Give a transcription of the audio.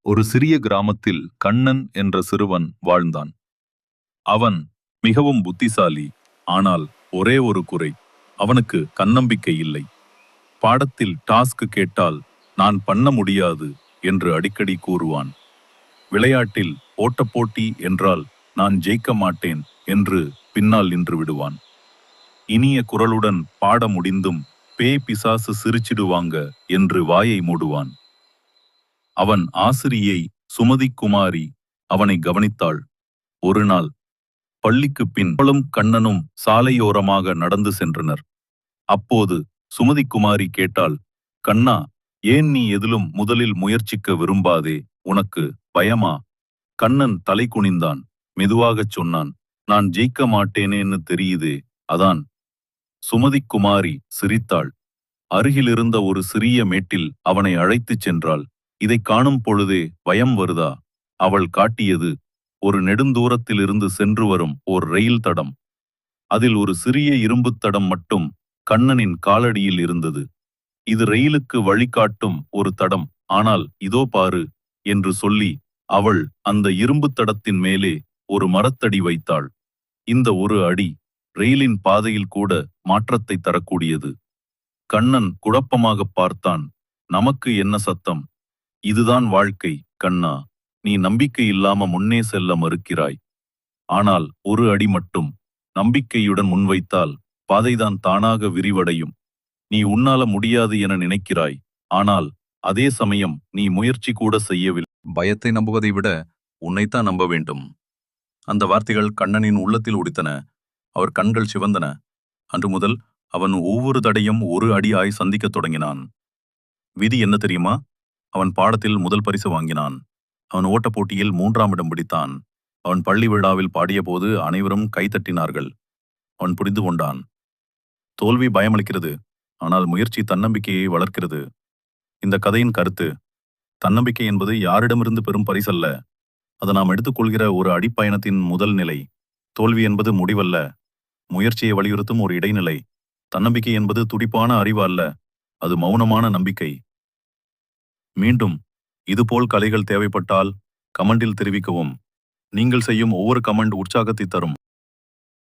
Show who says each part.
Speaker 1: ஒரு சிறிய கிராமத்தில் கண்ணன் என்ற சிறுவன் வாழ்ந்தான். அவன் மிகவும் புத்திசாலி. ஆனால் ஒரே ஒரு குறை, அவனுக்கு தன்னம்பிக்கை இல்லை. பாடத்தில் டாஸ்க் கேட்டால் நான் பண்ண முடியாது என்று அடிக்கடி கூறுவான். விளையாட்டில் ஓட்டப்போட்டி என்றால் நான் ஜெயிக்க மாட்டேன் என்று பின்னால் நின்று விடுவான். இனிய குரலுடன் பாட முடிந்தும் பேய் பிசாசு சிரிச்சிடுவாங்க என்று வாயை மூடுவான். அவன் ஆசிரியை சுமதி குமாரி அவனை கவனித்தாள். ஒரு நாள் பள்ளிக்கு பின் அவளும் கண்ணனும் சாலையோரமாக நடந்து சென்றனர். அப்போது சுமதி குமாரி கேட்டாள், கண்ணா, ஏன் நீ எதிலும் முதலில் முயற்சிக்க விரும்பாதே? உனக்கு பயமா? கண்ணன் தலை குனிந்தான். மெதுவாகச் சொன்னான், நான் ஜெயிக்க மாட்டேனேன்னு தெரியுதே, அதான். சுமதி குமாரி சிரித்தாள். அருகிலிருந்த ஒரு சிறிய மேட்டில் அவனை அழைத்துச் சென்றாள். இதைக் காணும் பொழுதே பயம் வருதா? அவள் காட்டியது ஒரு நெடுந்தூரத்திலிருந்து சென்று வரும் ஓர் ரயில் தடம். அதில் ஒரு சிறிய இரும்புத் தடம் மட்டும் கண்ணனின் காலடியில் இருந்தது. இது ரயிலுக்கு வழிகாட்டும் ஒரு தடம், ஆனால் இதோ பாரு என்று சொல்லி அவள் அந்த இரும்புத் தடத்தின் மேலே ஒரு மரத்தடி வைத்தாள். இந்த ஒரு அடி ரயிலின் பாதையில் கூட மாற்றத்தை தரக்கூடியது. கண்ணன் குழப்பமாக பார்த்தான். நமக்கு என்ன சத்தம்? இதுதான் வாழ்க்கை கண்ணா. நீ நம்பிக்கை இல்லாம முன்னே செல்ல மறுக்கிறாய். ஆனால் ஒரு அடி மட்டும் நம்பிக்கையுடன் முன்வைத்தால் பாதைதான் தானாக விரிவடையும். நீ உன்னால முடியாது என நினைக்கிறாய், ஆனால் அதே சமயம் நீ முயற்சி கூட செய்யவில்லை. பயத்தை நம்புவதை விட உன்னைத்தான் நம்ப வேண்டும். அந்த வார்த்தைகள் கண்ணனின் உள்ளத்தில் உடித்தன. அவர் கண்கள் சிவந்தன. அன்று முதல் அவன் ஒவ்வொரு தடையும் ஒரு அடியாய் சந்திக்கத் தொடங்கினான். விதி என்ன தெரியுமா? அவன் பாடத்தில் முதல் பரிசு வாங்கினான். அவன் ஓட்டப் போட்டியில் 3ஆம் இடம் பிடித்தான். அவன் பள்ளி விழாவில் பாடியபோது அனைவரும் கைத்தட்டினார்கள். அவன் புரிந்து கொண்டான், தோல்வி பயமளிக்கிறது, ஆனால் முயற்சி தன்னம்பிக்கையை வளர்க்கிறது. இந்த கதையின் கருத்து, தன்னம்பிக்கை என்பது யாரிடமிருந்து பெறும் பரிசல்ல, அது நாம் எடுத்துக்கொள்கிற ஒரு அடிப்பயணத்தின் முதல் நிலை. தோல்வி என்பது முடிவல்ல, முயற்சியை வலியுறுத்தும் ஒரு இடைநிலை. தன்னம்பிக்கை என்பது துடிப்பான அறிவு அல்ல, அது மௌனமான நம்பிக்கை. மீண்டும் இதுபோல் கதைகள் தேவைப்பட்டால் கமெண்டில் தெரிவிக்கவும். நீங்கள் செய்யும் ஒவ்வொரு கமெண்ட் உற்சாகத்தை தரும்.